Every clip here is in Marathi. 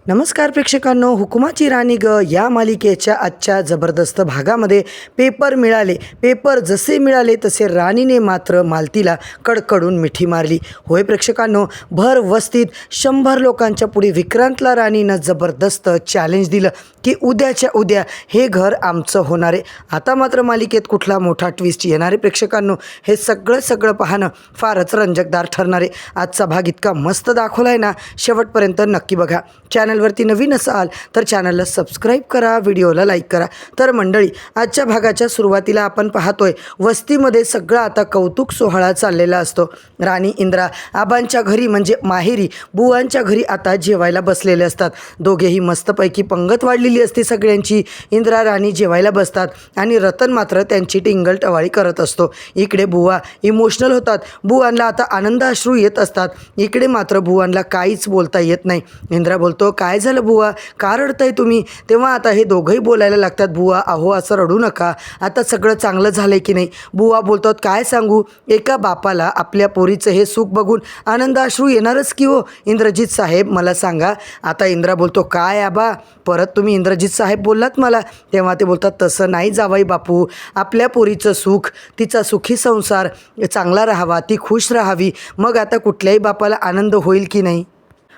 नमस्कार प्रेक्षकांनो, हुकुमाची राणी ग या मालिकेच्या आजच्या जबरदस्त भागामध्ये पेपर जसे मिळाले तसे राणीने मात्र मालतीला कडकडून मिठी मारली. होय प्रेक्षकांनो, भर वस्तीत 100 लोकांच्या पुढे विक्रांतला राणीनं जबरदस्त चॅलेंज दिलं की उद्याच्या उद्या हे घर आमचं होणार आहे. आता मात्र मालिकेत कुठला मोठा ट्विस्ट येणार आहे प्रेक्षकांनो, हे सगळं पाहणं फारच रंजकदार ठरणार आहे. आजचा भाग इतका मस्त दाखवला आहे ना, शेवटपर्यंत नक्की बघा. चॅनलवरती नवीन असाल तर चॅनलला सबस्क्राईब करा, व्हिडिओला लाईक करा. तर मंडळी, आजच्या भागाच्या सुरुवातीला आपण पाहतोय वस्तीमध्ये सगळा आता कौतुक सोहळा चाललेला असतो. राणी इंद्रा आबांच्या घरी म्हणजे माहेरी बुवांच्या घरी आता जेवायला बसलेले असतात. दोघेही मस्तपैकी पंगत वाढलेली असते सगळ्यांची. इंद्रा राणी जेवायला बसतात आणि रतन मात्र त्यांची टिंगल टवाळी करत असतो. इकडे बुवा इमोशनल होतात, बुवांना आता आनंदाश्रू येत असतात. इकडे मात्र बुवांना काहीच बोलता येत नाही. इंद्रा बोलतो, काय झालं बुवा, का रडताय तुम्ही? तेव्हा आता हे दोघंही बोलायला लागतात. बुवा अहो असं रडू नका, आता सगळं चांगलं झालं की नाही? बुवा बोलतात, काय सांगू, एका बापाला आपल्या पोरीचं हे सुख बघून आनंदाश्रू येणारच की हो इंद्रजित साहेब, मला सांगा. आता इंद्रा बोलतो, काय आबा परत तुम्ही इंद्रजित साहेब बोललात मला? तेव्हा ते बोलतात, तसं नाही जावाई बापू, आपल्या पोरीचं सुख, तिचा सुखी संसार चांगला राहावा, ती खुश राहावी, मग आता कुठल्याही बापाला आनंद होईल की नाही,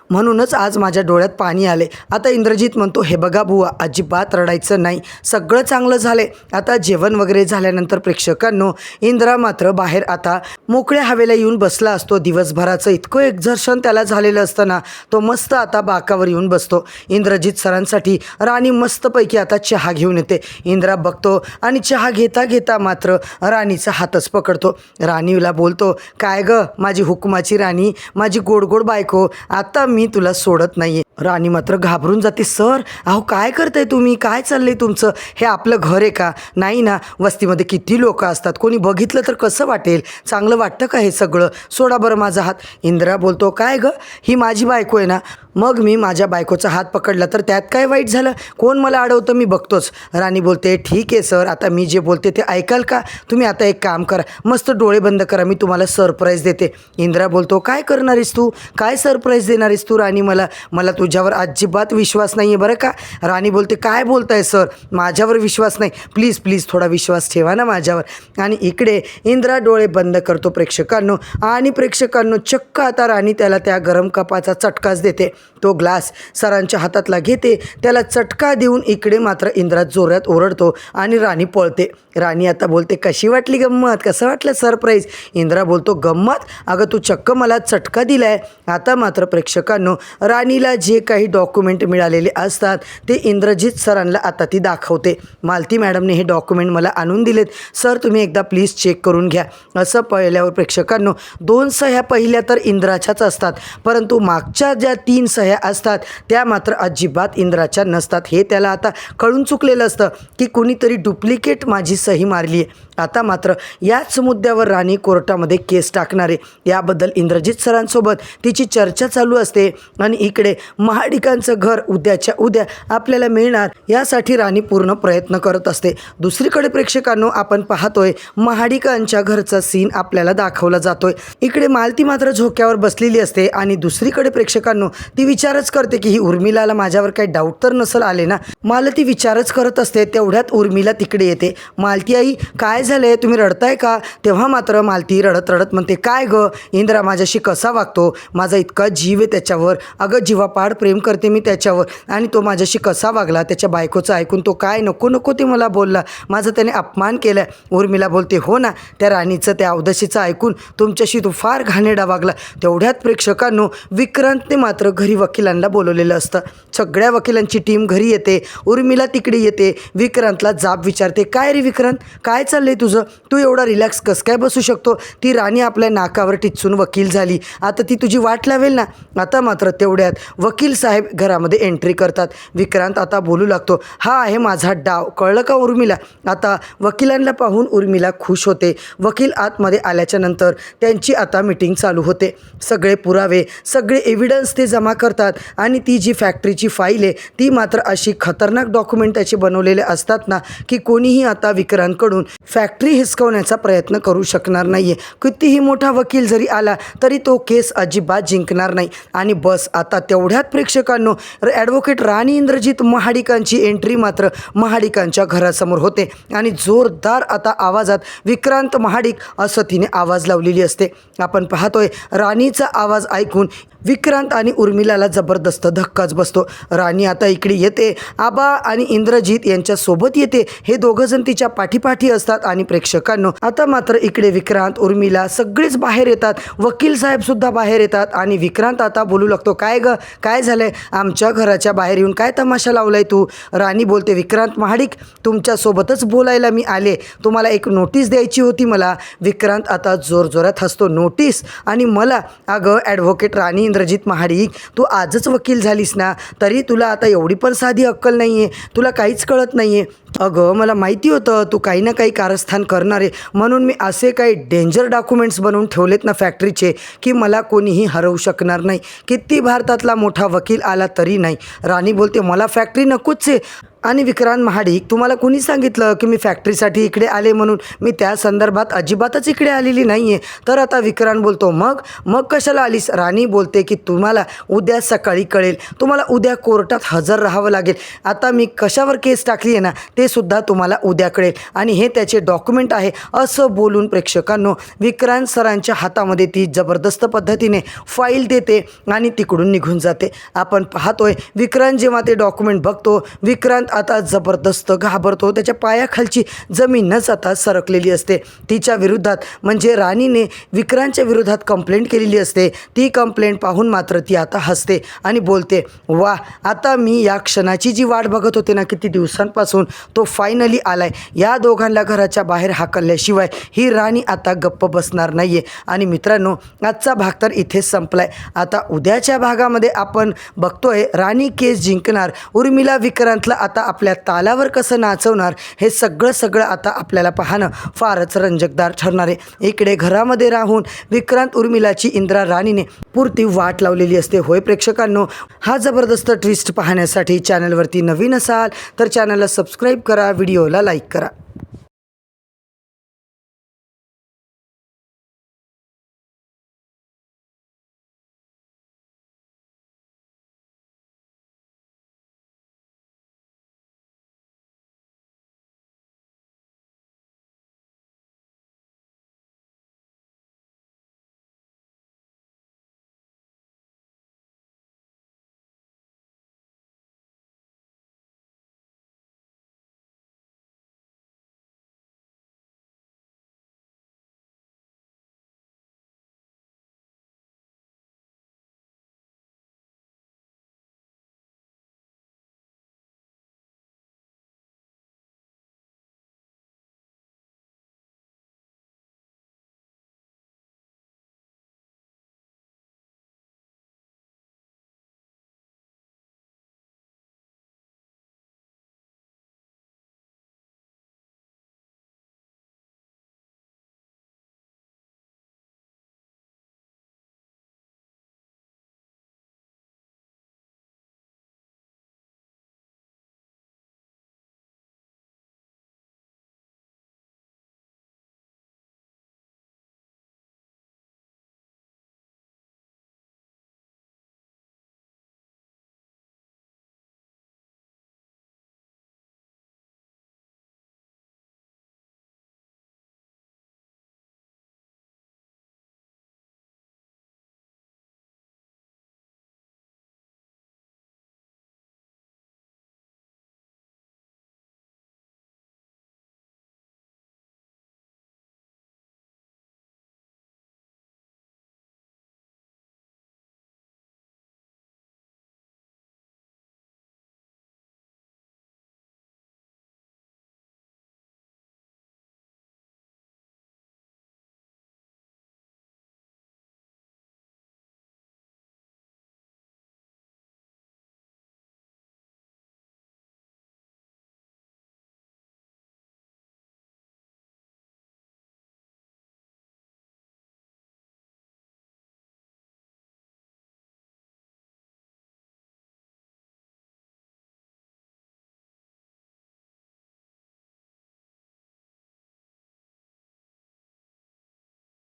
म्हणूनच आज माझ्या डोळ्यात पाणी आले. आता इंद्रजित म्हणतो, हे बघा बुवा, अजिबात रडायचं नाही, सगळं चांगलं झाले. आता जेवण वगैरे झाल्यानंतर प्रेक्षकांनो, इंद्रा मात्र बाहेर आता मोकळ्या हवेला येऊन बसला असतो. दिवसभराचं इतकं एक्झर्शन त्याला झालेलं असतं ना, तो मस्त आता बाकावर येऊन बसतो. इंद्रजित सरांसाठी राणी मस्तपैकी आता चहा घेऊन येते. इंद्रा बघतो आणि चहा घेता घेता मात्र राणीचा हातच पकडतो. राणीला बोलतो, काय ग माझी हुकुमाची राणी, माझी गोड बायको, आता मी तुला सोडत नाहीये. राणी मात्र घाबरून जाते. सर अहो काय करताय तुम्ही, काय चाललंय तुमचं? हे आपलं घर आहे का? नाही ना, वस्तीमध्ये किती लोक असतात, कोणी बघितलं तर कसं वाटेल? चांगलं वाटतं का हे सगळं? सोडा बरं माझा हात. इंद्रा बोलतो, काय ग, ही माझी बायको आहे ना, मग मी माझ्या बायकोचा हात पकडला तर त्यात काय वाईट झालं? कोण मला अडवतं, मी बघतोच. राणी बोलते, ठीक आहे सर, आता मी जे बोलते ते ऐकाल का? तुम्ही आता एक काम करा, मस्त डोळे बंद करा, मी तुम्हाला सरप्राईज देते. इंद्रा बोलतो, काय करणार आहेस तू, काय सरप्राईज देणार आहेस तू राणी मला? मला तुझ्यावर अजिबात विश्वास नाही आहे बरं का. राणी बोलते, काय बोलताय सर, माझ्यावर विश्वास नाही, प्लीज थोडा विश्वास ठेवा ना माझ्यावर. आणि इकडे इंद्रा डोळे बंद करतो प्रेक्षकांनो, चक्क आता राणी त्याला त्या गरम कपाचा चटकाच देते. तो ग्लास सरांच्या हातातला घेते, त्याला चटका देऊन इकडे मात्र इंद्रा जोरात ओरडतो आणि राणी पळते. राणी आता बोलते, कशी वाटली गंमत, कसं वाटलं सरप्राईज? इंद्रा बोलतो, गंमत? अगं तू चक्क मला चटका दिलाय. आता मात्र प्रेक्षकांनो, राणीला जे काही डॉक्युमेंट मिळालेले असतात ते इंद्रजित सरांना आता ती दाखवते. मालती मॅडमने हे डॉक्युमेंट मला आणून दिलेत सर, तुम्ही एकदा प्लीज चेक करून घ्या. असं पाहिल्यावर प्रेक्षकांनो, 2 सह्या पहिल्या तर इंद्राच्याच असतात, परंतु मागच्या ज्या 3 सह्या असतात त्या मात्र अजिबात इंद्राच्या नसतात. हे त्याला आता कळून चुकलेलं असतं की कुणीतरी डुप्लिकेट माझी सही मारली आहे. आता मात्र याच मुद्द्यावर राणी कोर्टामध्ये केस टाकणार आहे. याबद्दल इंद्रजित सरांसोबत तिची चर्चा चालू असते आणि इकडे महाडिकांचं घर उद्याच्या उद्या आपल्याला मिळणार यासाठी राणी पूर्ण प्रयत्न करत असते. दुसरीकडे प्रेक्षकांनो, आपण पाहतोय महाडिकांच्या घरचा सीन आपल्याला दाखवला जातोय. इकडे मालती मात्र झोक्यावर बसलेली असते आणि दुसरीकडे प्रेक्षकांनो, ती विचारच करते की ही उर्मिलाला माझ्यावर काही डाऊट तर नसेल आले ना. मालती विचारच करत असते, तेवढ्यात उर्मिला तिकडे येते. मालती आई, काय झालंय, तुम्ही रडताय का? तेव्हा मात्र मालती रडत म्हणते, काय ग इंद्रा माझ्याशी कसा वागतो, माझा इतका जीव आहे त्याच्यावर, अगं जीवापाड प्रेम करते मी त्याच्यावर, आणि तो माझ्याशी कसा वागला, त्याच्या बायकोचं ऐकून तो काय नको ते मला बोलला, माझा त्याने अपमान केला. उर्मिला बोलते, हो ना, त्या राणीचं त्या अवदशीचं ऐकून तुमच्याशी तो फार घाणेरडा वागला. तेवढ्यात प्रेक्षकांनो, विक्रांतने मात्र घरी वकिलांना बोलवलेलं असतं. सगळ्या वकिलांची टीम घरी येते. उर्मिला तिकडे येते, विक्रांतला जाब विचारते, काय रे विक्रांत, काय चाललंय तुझं, तू एवढा रिलॅक्स कसं काय बसू शकतो? ती राणी आपल्या नाकावर टिचून वकील झाली, आता ती तुझी वाट लावेल ना. आता मात्र तेवढ्यात वकील साहेब घरामध्ये एंट्री करतात. विक्रांत आता बोलू लागतो, हा आहे माझा डाव, कळलं का उर्मिला? आता वकिलांना पाहून उर्मिला खुश होते. वकील आतमध्ये आल्याच्या नंतर त्यांची आता मीटिंग चालू होते. सगळे पुरावे, सगळे एव्हिडन्स ते जमा करतात आणि ती जी फॅक्टरीची फाईल आहे ती मात्र अशी खतरनाक डॉक्युमेंट त्याचे बनवलेले असतात ना की कोणीही आता विक्रांतकडून फॅक्टरी हिसकवण्याचा प्रयत्न करू शकणार नाही आहे. कितीही मोठा वकील जरी आला तरी तो केस अजिबात जिंकणार नाही. आणि बस आता तेवढ्यात प्रेक्षकांनो ॲडव्होकेट राणी इंद्रजित महाडिकांची एंट्री मात्र महाडिकांच्या घरासमोर होते आणि जोरदार आता आवाजात विक्रांत महाडिक असं तिने आवाज लावलेली असते. आपण पाहतोय राणीचा आवाज ऐकून विक्रांत आणि उर्मिलाला जबरदस्त धक्काच बसतो. राणी आता इकडे येते, आबा आणि इंद्रजित यांच्यासोबत येते. हे दोघंजण तिच्या पाठीपाठी असतात आणि प्रेक्षकांनो आता मात्र इकडे विक्रांत उर्मिला सगळेच बाहेर येतात. वकील साहेबसुद्धा बाहेर येतात आणि विक्रांत आता बोलू लागतो, काय ग काय झालं आहे, आमच्या घराच्या बाहेर येऊन काय तमाशा लावलाय तू. राणी बोलते, विक्रांत महाडिक तुमच्यासोबतच बोलायला मी आले, तुम्हाला एक नोटीस द्यायची होती मला. विक्रांत आता जोरजोरात हसतो, नोटीस आणि मला? अगं ॲडव्होकेट राणी इंद्रजित महाडिक, तू आजच वकील झालीस ना, तरी तुला आता एवढी पण साधी अक्कल नाही आहे, तुला काहीच कळत नाही आहे. अगं मला माहिती होतं तू काही ना काही कारस्थान करणार आहे, म्हणून मी असे काही डेंजर डॉक्युमेंट्स बनवून ठेवलेत ना फॅक्टरीचे की मला कोणीही हरवू शकणार नाही. किती भारतातला मोठा वकील आला तरी नाही. राणी बोलते, मला फॅक्टरी नकोच आहे. आणि विक्रांत महाडिक, तुम्हाला कोणी सांगितलं की मी फॅक्टरीसाठी इकडे आले म्हणून? मी त्या संदर्भात अजिबातच इकडे आलेली नाही आहे. तर आता विक्रांत बोलतो, मग कशाला आलीस? राणी बोलते की तुम्हाला उद्या सकाळी कळेल, तुम्हाला उद्या कोर्टात हजर राहावं लागेल. आता मी कशावर केस टाकली आहे ना ते सुद्धा तुम्हाला उद्या कळेल आणि हे त्याचे डॉक्युमेंट आहे. असं बोलून प्रेक्षकांनो विक्रांत सरांच्या हातामध्ये ती जबरदस्त पद्धतीने फाईल देते आणि तिकडून निघून जाते. आपण पाहतोय विक्रांत जेव्हा ते डॉक्युमेंट बघतो, विक्रांत आता जबरदस्त घाबरतो. त्याच्या पायाखालची जमीनच आता सरकलेली असते. तिच्या विरोधात म्हणजे राणीने विक्रांतच्या विरोधात कंप्लेंट केलेली असते. ती कंप्लेंट पाहून मात्र ती आता हसते आणि बोलते, वा, आता मी या क्षणाची जी वाट बघत होते ना किती दिवसांपासून, तो फायनली आलाय. या दोघांना घराच्या बाहेर हाकलल्याशिवाय ही राणी आता गप्प बसणार नाही आहे. आणि मित्रांनो आजचा भाग तर इथेच संपलाय. आता उद्याच्या भागामध्ये आपण बघतोय राणी केस जिंकणार, उर्मिला विक्रांतला आता आपल्या तालावर कसं नाचवणार, हे सगळं आता आपल्याला पाहणं फारच रंजकदार ठरणार आहे. इकडे घरामध्ये राहून विक्रांत उर्मिलाची इंद्रा राणीने पुरती वाट लावलेली असते. होय प्रेक्षकांनो, हा जबरदस्त ट्विस्ट पाहण्यासाठी चॅनलवरती नवीन असाल तर चॅनलला सबस्क्राईब करा, व्हिडिओला लाईक करा.